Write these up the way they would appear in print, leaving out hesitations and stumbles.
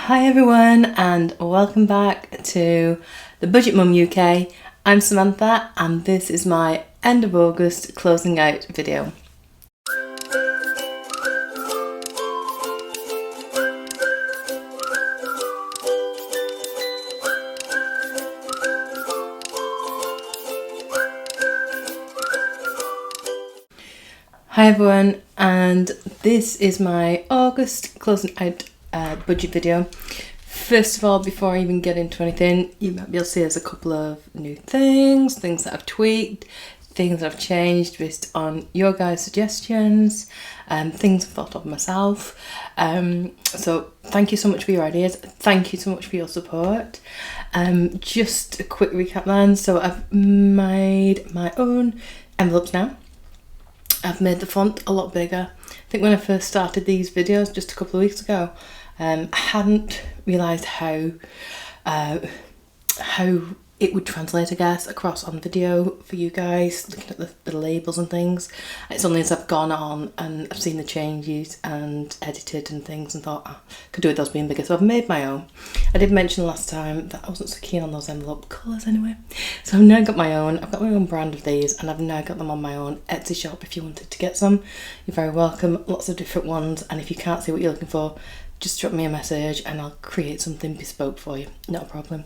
Hi everyone and welcome back to the Budget Mum UK. I'm Samantha and this is my end of August closing out video. Hi everyone, and this is my August closing out budget video. First of all, before I even get into anything, you might be able to see there's a couple of new things that I've tweaked, things that I've changed based on your guys' suggestions, things I've thought of myself. So thank you so much for your ideas. Thank you so much for your support. Just a quick recap then. So I've made my own envelopes now. I've made the font a lot bigger. I think when I first started these videos just a couple of weeks ago, I hadn't realised how it would translate, I guess, across on video for you guys, looking at the labels and things. It's only as I've gone on and I've seen the changes and edited and things and thought, I could do with those being bigger. So I've made my own. I did mention last time that I wasn't so keen on those envelope colours anyway. So I've now got my own. I've got my own brand of these and I've now got them on my own Etsy shop. If you wanted to get some, you're very welcome. Lots of different ones. And if you can't see what you're looking for, just drop me a message and I'll create something bespoke for you. Not a problem.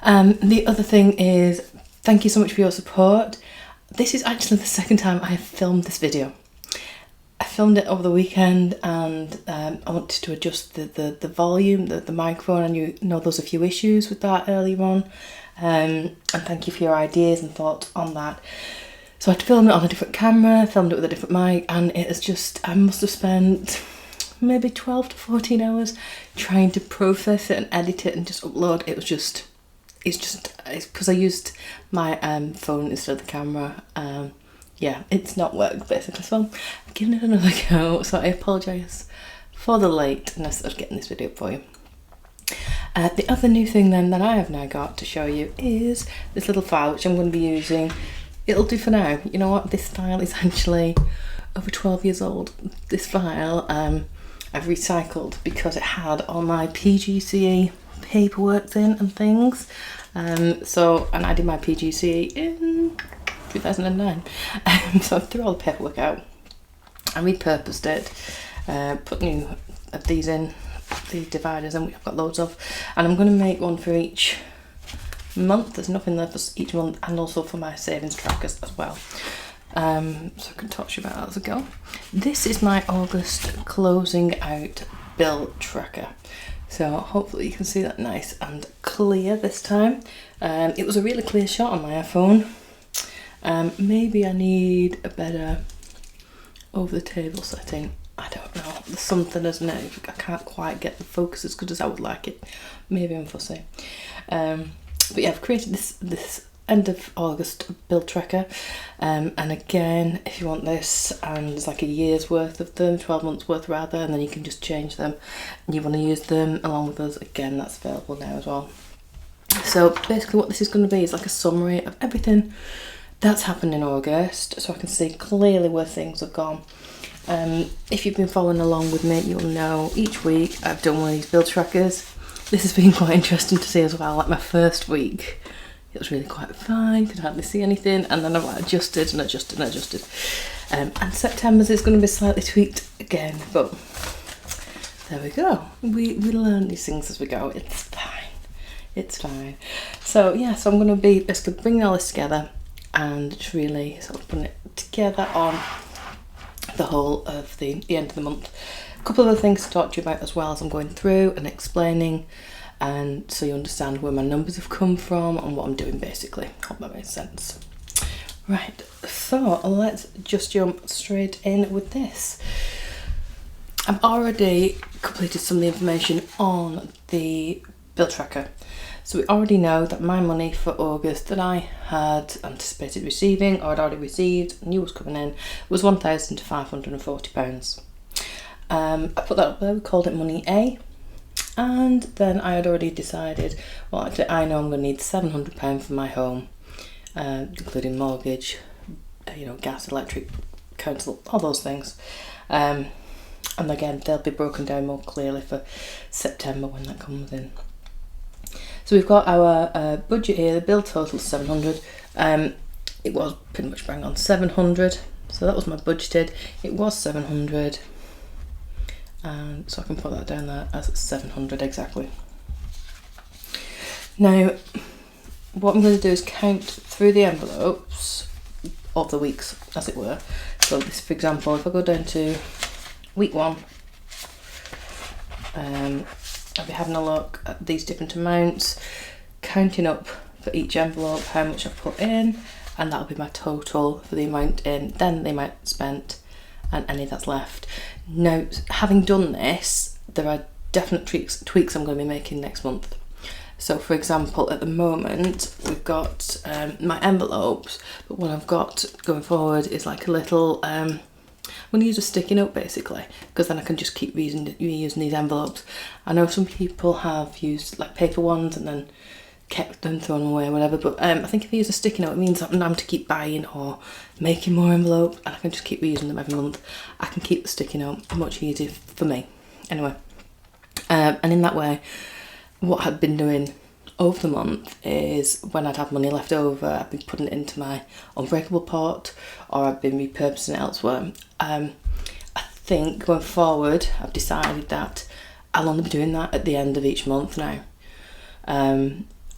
The other thing is, thank you so much for your support. This is actually the second time I have filmed this video. I filmed it over the weekend and I wanted to adjust the volume, the microphone, and you know there's a few issues with that earlier on. And thank you for your ideas and thoughts on that. So I had to film it on a different camera, filmed it with a different mic, and it is just, I must have spent maybe 12 to 14 hours trying to process it and edit it and just upload. It's because I used my phone instead of the camera. Yeah, it's not worked basically, so I'm giving it another go. So I apologise for the lateness of getting this video up for you. The other new thing then that I have now got to show you is this little file which I'm going to be using. It'll do for now. You know what, this file is actually over 12 years old. This file I've recycled because it had all my PGCE paperwork in and things. And I did my PGCE in 2009. So I threw all the paperwork out. I repurposed it, put new of these in, these dividers, and we've got loads of. And I'm going to make one for each month. There's nothing there for each month, and also for my savings trackers as well. So I can talk to you about that as I go. This is my August closing out bill tracker. So hopefully you can see that nice and clear this time. It was a really clear shot on my iPhone. Maybe I need a better over the table setting. I don't know. There's something, isn't it? I can't quite get the focus as good as I would like it. Maybe I'm fussy. But yeah, I've created this end of August bill tracker, and again, if you want this, and there's like a year's worth of them, 12 months worth rather, and then you can just change them and you want to use them along with us, again, that's available now as well. So basically what this is going to be is like a summary of everything that's happened in August, so I can see clearly where things have gone. If you've been following along with me, you'll know each week I've done one of these bill trackers. This has been quite interesting to see as well. Like my first week, it was really quite fine, could hardly see anything, and then I've like adjusted and adjusted and adjusted. And September's is going to be slightly tweaked again, but there we go. We learn these things as we go. It's fine. It's fine. So yeah, so I'm going to be basically bringing all this together and just really sort of putting it together on the whole of the end of the month. A couple of other things to talk to you about as well as I'm going through and explaining, and so you understand where my numbers have come from and what I'm doing basically. Hope that makes sense. Right, so let's just jump straight in with this. I've already completed some of the information on the bill tracker. So we already know that my money for August that I had anticipated receiving, or had already received, knew was coming in, was £1,540. I put that up there, we called it Money A. And then I had already decided, well actually I know I'm going to need £700 for my home, including mortgage, gas, electric, council, all those things. And again, they'll be broken down more clearly for September when that comes in. So we've got our budget here. The bill total is 700. It was pretty much bang on 700. So that was my budgeted. It was 700. So I can put that down there as 700 exactly. Now, what I'm going to do is count through the envelopes of the weeks, as it were. So this, for example, if I go down to week 1, I'll be having a look at these different amounts, counting up for each envelope how much I've put in, and that'll be my total for the amount in, then the amount spent, and any that's left. Now, having done this, there are definite tweaks I'm going to be making next month. So for example, at the moment we've got my envelopes, but what I've got going forward is like a little, I'm going to use a sticky note basically, because then I can just keep reusing these envelopes. I know some people have used like paper ones and then kept them, thrown away or whatever, but I think if I use a sticky note, it means I'm not having to keep buying or making more envelopes, and I can just keep reusing them every month. I can keep the sticky note much easier for me anyway. And in that way, what I've been doing over the month is when I'd have money left over, I've been putting it into my unbreakable pot, or I've been repurposing it elsewhere. I think going forward, I've decided that I'll only be doing that at the end of each month now.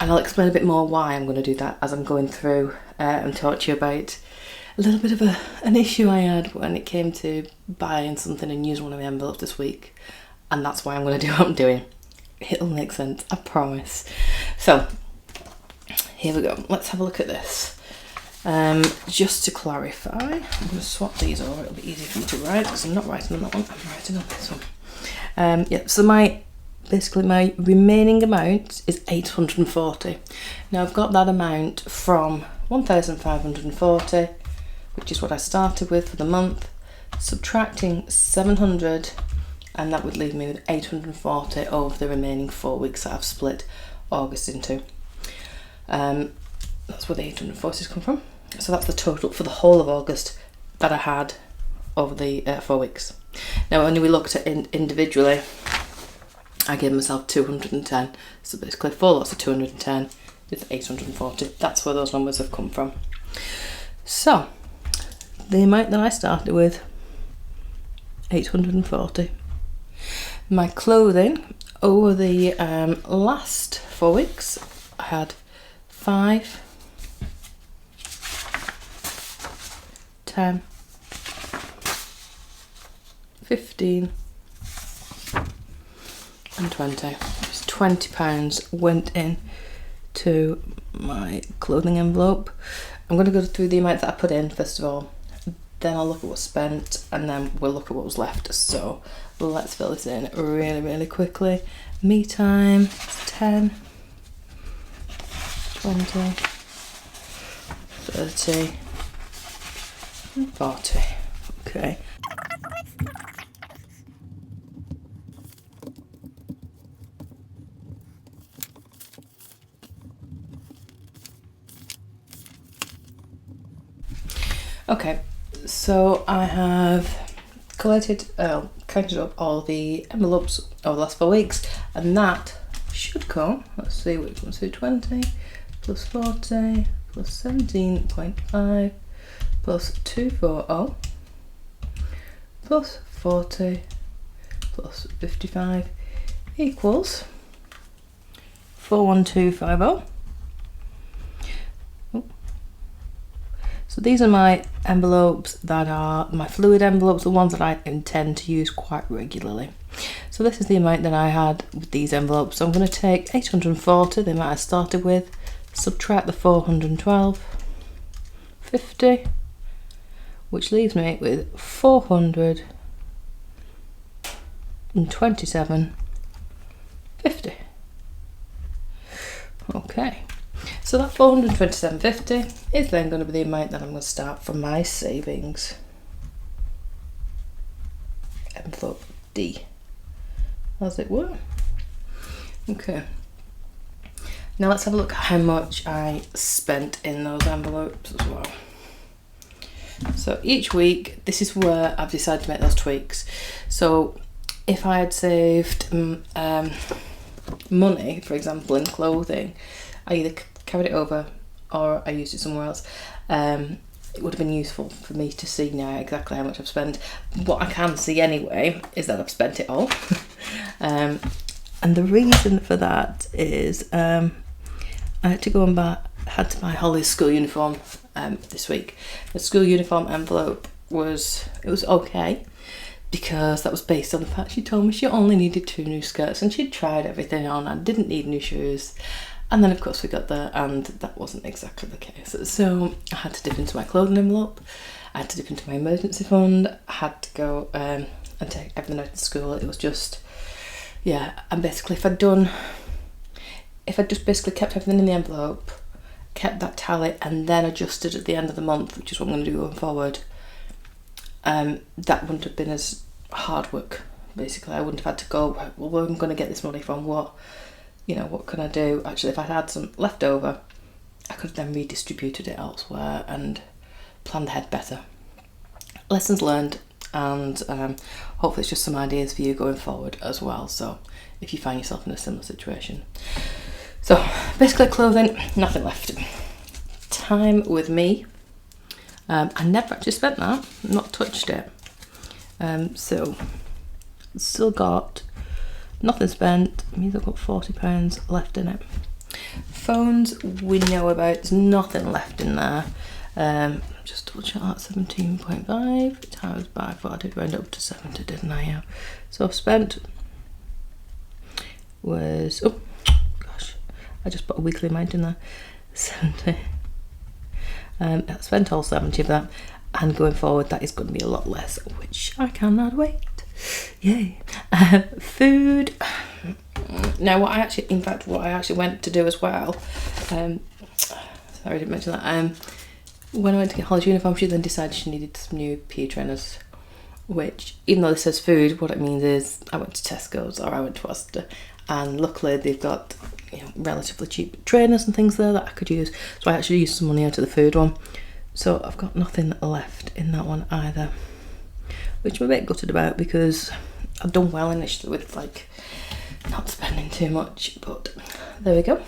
And I'll explain a bit more why I'm going to do that as I'm going through and talk to you about a little bit of an issue I had when it came to buying something and using one of my envelopes this week. And that's why I'm going to do what I'm doing. It'll make sense, I promise. So, here we go. Let's have a look at this. Just to clarify, I'm going to swap these over. It'll be easier for me to write because I'm not writing on that one, I'm writing on this one. Yeah, so basically my remaining amount is 840. Now I've got that amount from 1,540, which is what I started with for the month, subtracting 700, and that would leave me with 840 over the remaining 4 weeks that I've split August into. That's where the 840s come from. So that's the total for the whole of August that I had over the 4 weeks. Now when we looked at it individually, I gave myself 210. So basically 4 lots of 210 is 840. That's where those numbers have come from. So the amount that I started with, 840. My clothing over the last 4 weeks, I had 5, 10, 15 and 20. It's £20 went in to my clothing envelope. I'm going to go through the amount that I put in first of all, then I'll look at what's spent, and then we'll look at what was left. So let's fill this in really quickly. Me time, 10, 20, 30 and 40. Okay. Okay, so I have counted up all the envelopes over the last 4 weeks, and that should come, let's see what it comes to, 20 plus 40 plus 17.5 plus 240 plus 40 plus 55 equals 41250. So these are my envelopes that are my fluid envelopes, the ones that I intend to use quite regularly. So this is the amount that I had with these envelopes. So I'm going to take 840, the amount I started with, subtract the 412.50, which leaves me with 427.50. Okay. So that 427.50 is then going to be the amount that I'm going to start from my savings. Envelope D, as it were. Okay. Now let's have a look at how much I spent in those envelopes as well. So each week, this is where I've decided to make those tweaks. So if I had saved money, for example, in clothing, I either carried it over or I used it somewhere else. It would have been useful for me to see now exactly how much I've spent. What I can see anyway is that I've spent it all. And the reason for that is I had to go and had to buy Holly's school uniform this week. The school uniform envelope was okay, because that was based on the fact she told me she only needed 2 new skirts and she'd tried everything on and didn't need new shoes. And then of course we got there and that wasn't exactly the case. So I had to dip into my clothing envelope, I had to dip into my emergency fund, I had to go and take everything out of school. It was just, yeah, and basically if I'd just basically kept everything in the envelope, kept that tally and then adjusted at the end of the month, which is what I'm going to do going forward, that wouldn't have been as hard work. Basically I wouldn't have had to go, well, where am I going to get this money from, what can I do? Actually, if I'd had some left over, I could have then redistributed it elsewhere and planned ahead better. Lessons learned, and hopefully it's just some ideas for you going forward as well, so if you find yourself in a similar situation. So basically clothing, nothing left. Time with me. I never actually spent that, not touched it. So still got nothing spent, means I've got £40 left in it. Phones we know about, there's nothing left in there. Just double check that, 17.5 times by 4, I did round up to 70, didn't I? Yeah. So I've spent was, oh gosh, I just put a weekly amount in there, 70. I spent all 70 of that, and going forward that is going to be a lot less, which I cannot wait. Yay. Food. Now what I actually went to do as well, sorry I didn't mention that, when I went to get Holly's uniform, she then decided she needed some new PE trainers, which, even though this says food, what it means is I went to Tesco's or I went to Asda, and luckily they've got relatively cheap trainers and things there that I could use, so I actually used some money out of the food one. So I've got nothing left in that one either, which I'm a bit gutted about because I've done well initially with like not spending too much, but there we go.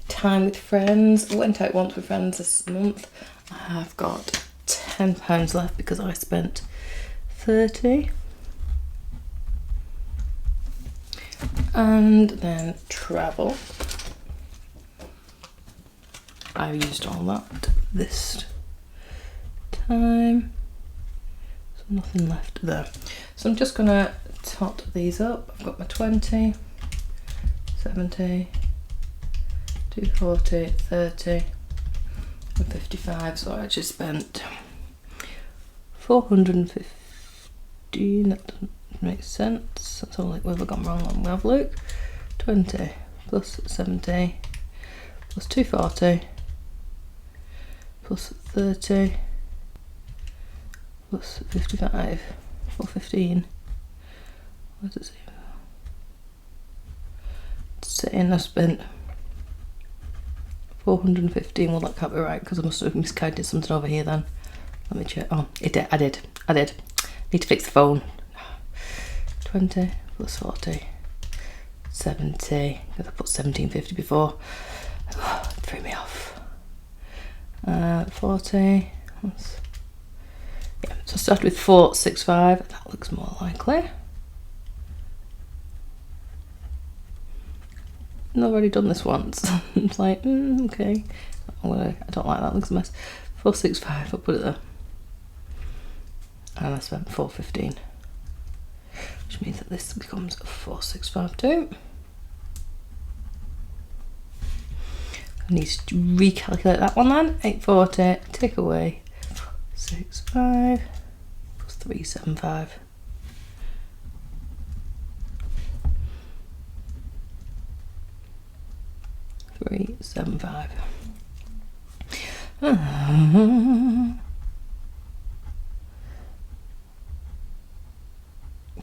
Time with friends. I went out once with friends this month. I've got £10 left because I spent 30. And then travel. I used all that this time. So nothing left there. So I'm just gonna tot these up. I've got my 20, 70, 240, 30 and 55. So I actually spent 415. That doesn't make sense. That's all like, where have I gone wrong? Let me have a look. 20 plus 70 plus 240 plus 30 plus 55, 415. What does it say? It's saying I spent 415. Well, that can't be right because I must have miscounted something over here then. Let me check. Oh, I did. Need to fix the phone. 20 plus 40, 70. Because I put 1750 before. Oh, it threw me off. 40. That's, yeah, so I started with 465. That looks more likely. I've already done this once. It's like, okay. I don't like that. Looks a mess. 465. I'll put it there. And I spent 415, which means that this becomes 4652. I need to recalculate that one then. 840, take away 465 plus 375.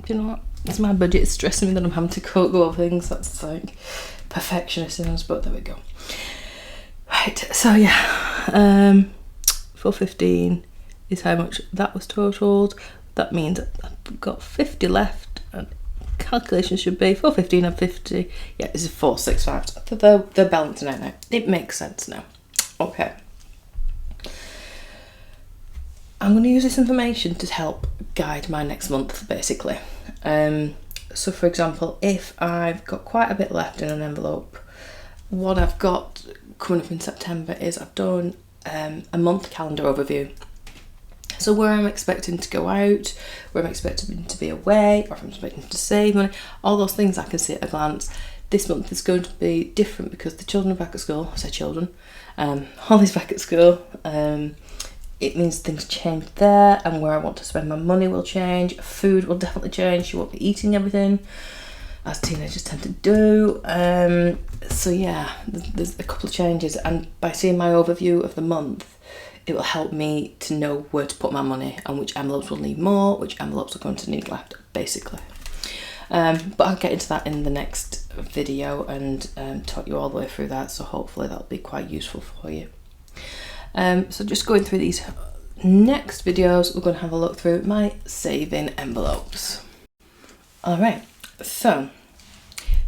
Do you know what? It's my budget. It's stressing me that I'm having to go over things. That's like perfectionist in us, but there we go. Right, so yeah, 415 is how much that was totaled. That means I've got 50 left, and calculation should be 415 and 50. Yeah, this is 465. So they're balancing out now. It makes sense now. Okay. I'm going to use this information to help guide my next month, basically. So for example, if I've got quite a bit left in an envelope, what I've got coming up in September is I've done a month calendar overview. So where I'm expecting to go out, where I'm expecting to be away, or if I'm expecting to save money, all those things I can see at a glance. This month is going to be different because the children are back at school. I say children. Holly's back at school. It means things change there, and where I want to spend my money will change. Food will definitely change. She won't be eating everything, as teenagers tend to do. So yeah, there's a couple of changes, and by seeing my overview of the month, it will help me to know where to put my money and which envelopes will need more, which envelopes are going to need left, basically. But I'll get into that in the next video and talk you all the way through that, so hopefully that'll be quite useful for you. So just going through these next videos, we're going to have a look through my saving envelopes. Alright, so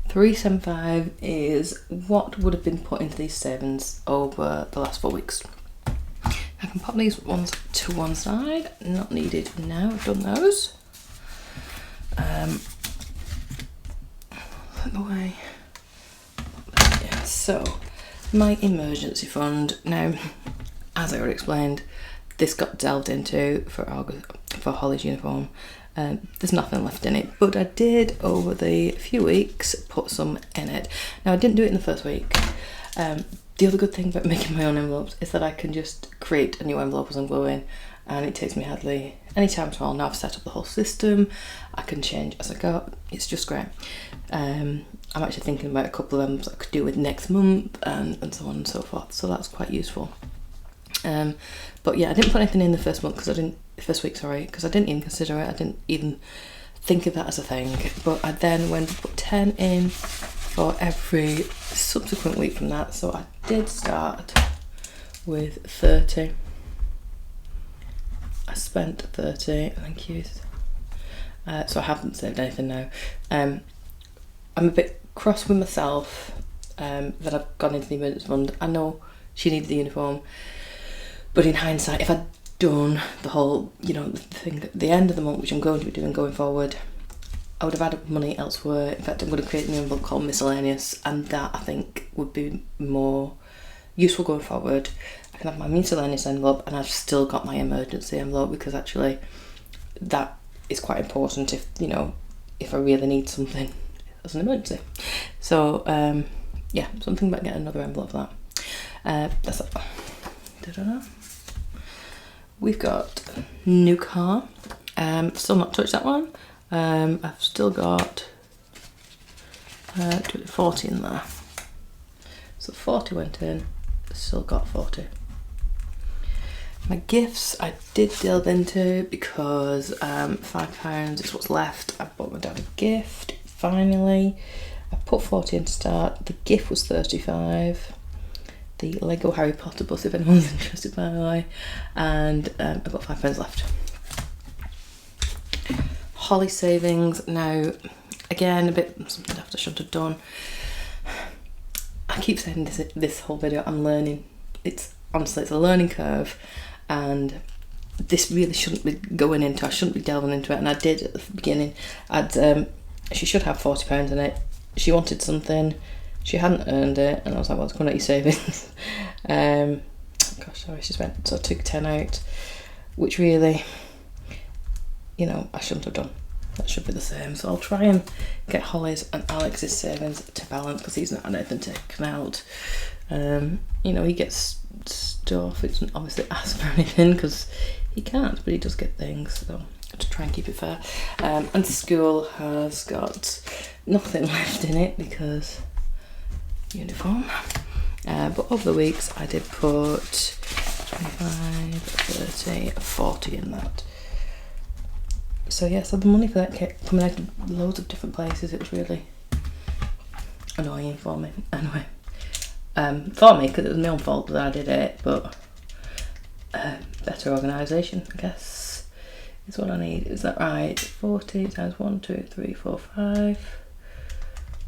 375 is what would have been put into these savings over the last 4 weeks. I can pop these ones to one side, not needed now, I've done those. Put them away. Yeah, so my emergency fund. Now, as I already explained, this got delved into for Holly's uniform. There's nothing left in it, but I did over the few weeks put some in it. Now I didn't do it in the first week. The other good thing about making my own envelopes is that I can just create a new envelope as I'm going, and it takes me hardly any time at all. Now I've set up the whole system, I can change as I go. It's just great. I'm actually thinking about a couple of envelopes I could do with next month and so on and so forth, so that's quite useful. But yeah, I didn't put anything in the first month because I didn't even consider it. I didn't even think of that as a thing. But I then went to put 10 in for every subsequent week from that. So I did start with 30. I spent 30, thank you. So I haven't saved anything now. I'm a bit cross with myself that I've gone into the emergency fund. I know she needed the uniform, but in hindsight, if I'd done the whole, the thing at the end of the month, which I'm going to be doing going forward, I would have added money elsewhere. In fact, I would have created a new envelope called miscellaneous, and that I think would be more useful going forward. I can have my miscellaneous envelope, and I've still got my emergency envelope, because actually that is quite important if I really need something as an emergency. So yeah, something about getting another envelope for that. That's it. Da-da-da. We've got new car. Still not touched that one. I've still got 40 in there. So 40 went in, still got 40. My gifts I did delve into because £5 is what's left. I bought my dad a gift, finally. I put 40 in to start. The gift was 35. The Lego Harry Potter bus, if anyone's interested, by the way. And I've got £5 left. Holly savings. Now, again, a bit something I shouldn't have done. I keep saying this whole video, I'm learning. Honestly, it's a learning curve, and this really shouldn't be going into, I shouldn't be delving into it, and I did at the beginning. She should have £40 in it. She wanted something, she hadn't earned it, and I was like, well, it's going to your savings. Gosh, sorry, so I took 10 out, which really, I shouldn't have done. That should be the same. So I'll try and get Holly's and Alex's savings to balance, because he's not had anything taken out. He gets stuff. He doesn't obviously ask for anything because he can't, but he does get things. So to try and keep it fair. And school has got nothing left in it because uniform. But over the weeks I did put 25, 30, 40 in that. So yeah, so the money for that kept coming out of loads of different places. It was really annoying for me. Anyway, because it was my own fault that I did it, but better organisation, I guess, is what I need. Is that right? 40 times 1, 2, 3, 4, 5.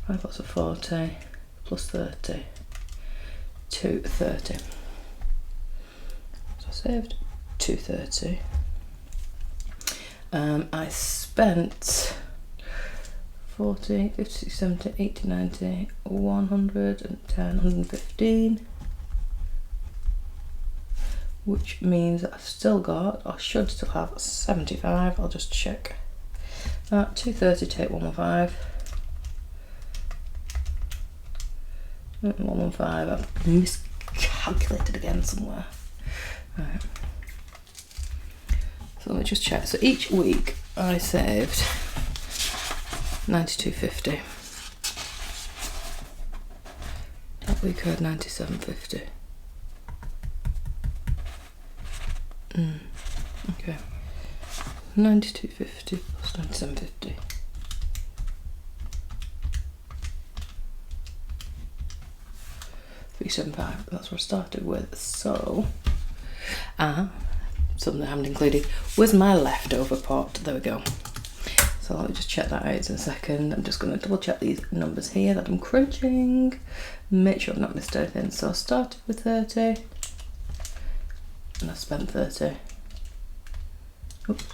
5 lots of 40 plus 30. 230. So I saved 230. I spent 40, 50, 60, 70, 80, 90, 110, 115. Which means that I've still got, or should still have, 75. I'll just check. 230 take 115. 115. I've miscalculated again somewhere. Right. So let me just check. So each week I saved 92.50. That week I had 97.50. Okay. 92.50 plus 97.50. $375. That's what I started with. So, something I haven't included was my leftover pot. There we go. So let me just check that out in a second. I'm just going to double check these numbers here that I'm crunching. Make sure I've not missed anything. So I started with 30. And I spent 30. Oops.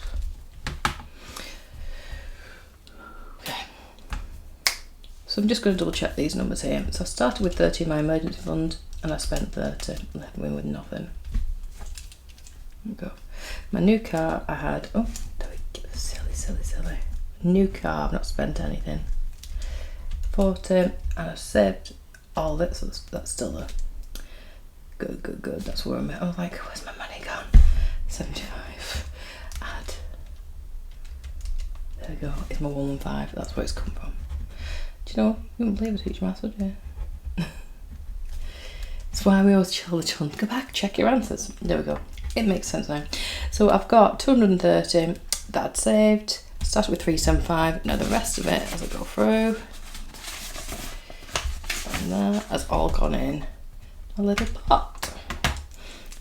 Okay. So I'm just going to double check these numbers here. So I started with 30 in my emergency fund and I spent 30, left me with nothing. There we go. My new car I had, oh, there we go, silly. New car, I've not spent anything. 40, and I've saved all of it, so that's still there. Good. That's where I'm at. I was like, where's my money gone? 75. Add. There we go. It's my 115. That's where it's come from. Do you know? You wouldn't believe I teach maths, would you? That's why we always tell the children, go back, check your answers. There we go. It makes sense now. So I've got 230 that I'd saved. Started with 375. Now the rest of it, as I go through, and that has all gone in a little pot.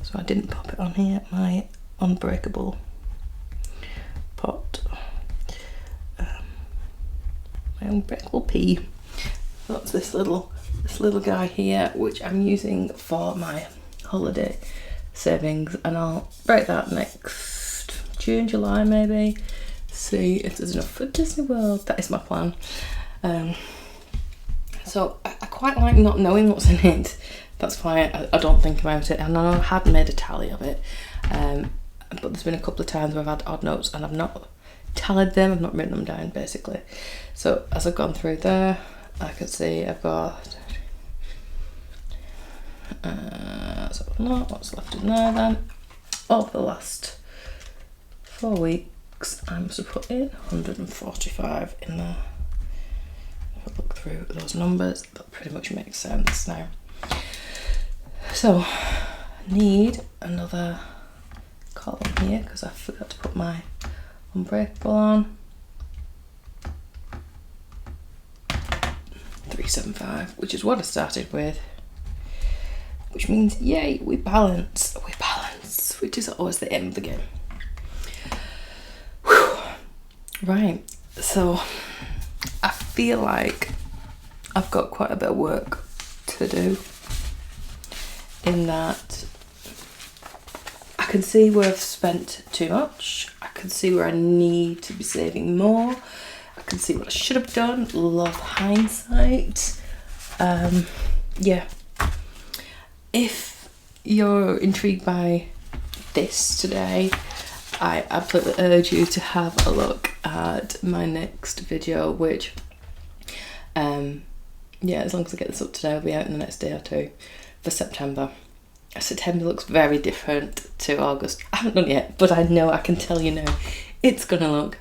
So I didn't pop it on here, my unbreakable pot. My unbreakable pea. So that's this little guy here, which I'm using for my holiday savings, and I'll break that next June, July maybe. See if there's enough for Disney World. That is my plan. So I quite like not knowing what's in it. That's why I don't think about it. And I know I had made a tally of it, but there's been a couple of times where I've had odd notes and I've not tallied them, I've not written them down basically. So as I've gone through there, I can see I've got so what's left in there then. Over the last 4 weeks I must have put in 145 in there. If I look through those numbers, that pretty much makes sense now. So I need another column here because I forgot to put my unbreakable on. 375, which is what I started with, which means yay, we balance, which is always the aim of the game. Whew. Right, so I feel like I've got quite a bit of work to do, in that I can see where I've spent too much, I can see where I need to be saving more, I can see what I should have done. Love hindsight. Yeah, if you're intrigued by this today, I absolutely urge you to have a look at my next video, which yeah, as long as I get this up today, I'll be out in the next day or two for September. September looks very different to August. I haven't done it yet, but I know, I can tell you now, it's gonna look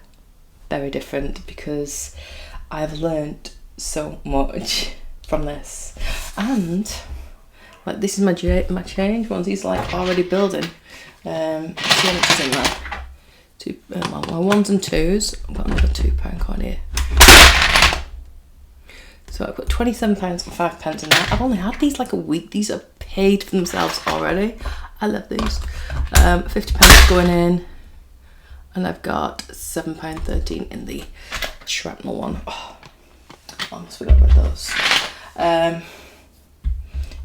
very different because I've learned so much from this. And like, this is my change ones. These are like already building. See how much is in there? My ones and twos. I've got another £2 coin here. So I've got £27 and 5 pence in there. I've only had these like a week. These are paid for themselves already. I love these. £50 going in, and I've got £7.13 in the shrapnel one. Oh, I almost forgot about those.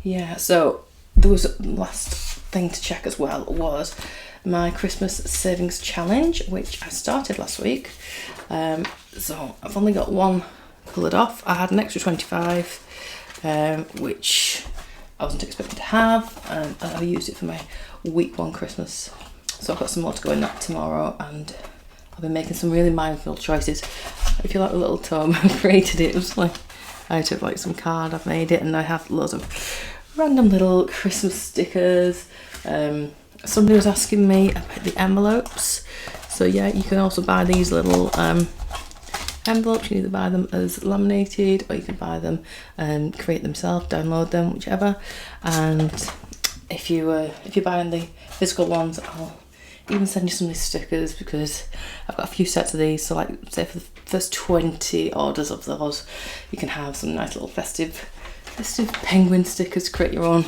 Yeah, so there was a last thing to check as well was my Christmas savings challenge, which I started last week. So I've only got one coloured off. I had an extra 25, which I wasn't expecting to have, and I used it for my week 1 Christmas. So I've got some more to go in that tomorrow, and I'll be making some really mindful choices. If you like the little tome, I created it. It was like out of like some card, I've made it, and I have loads of random little Christmas stickers. Somebody was asking me about the envelopes. So yeah, you can also buy these little envelopes. You can either buy them as laminated, or you can buy them and create them yourself, download them, whichever. And if you're buying the physical ones, I'll even send you some of these stickers, because I've got a few sets of these. So like, say for the first 20 orders of those, you can have some nice little festive penguin stickers to create your own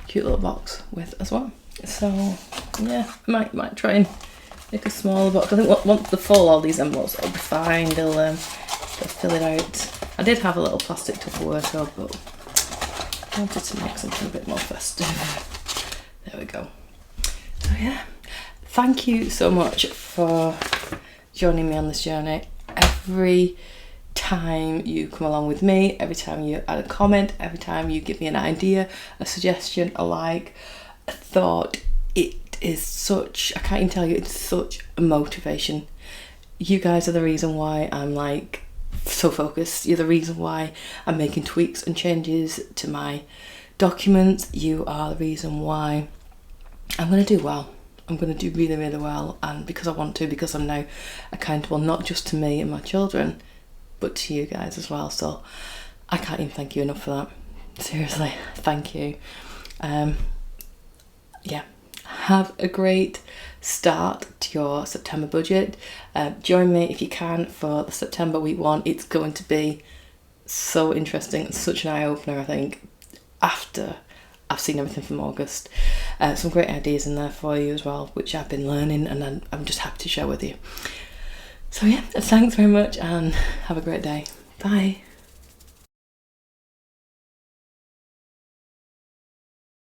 cute little box with as well. So yeah, I might try and make a smaller box. I think once they're full, all these envelopes will be fine. They'll fill it out. I did have a little plastic Tupperware tub, but I wanted to make something a bit more festive. There we go. So yeah, thank you so much for joining me on this journey. Every time you come along with me, every time you add a comment, every time you give me an idea, a suggestion, a like, a thought, it is such, I can't even tell you, it's such a motivation. You guys are the reason why I'm like so focused. You're the reason why I'm making tweaks and changes to my documents. You are the reason why I'm going to do well. I'm going to do really, really well, and because I want to, because I'm now accountable not just to me and my children, but to you guys as well. So I can't even thank you enough for that. Seriously, thank you. Yeah, have a great start to your September budget. Join me if you can for the September week 1. It's going to be so interesting. It's such an eye-opener, I think, after I've seen everything from August. Some great ideas in there for you as well, which I've been learning, and I'm just happy to share with you. So yeah, thanks very much, and have a great day. Bye.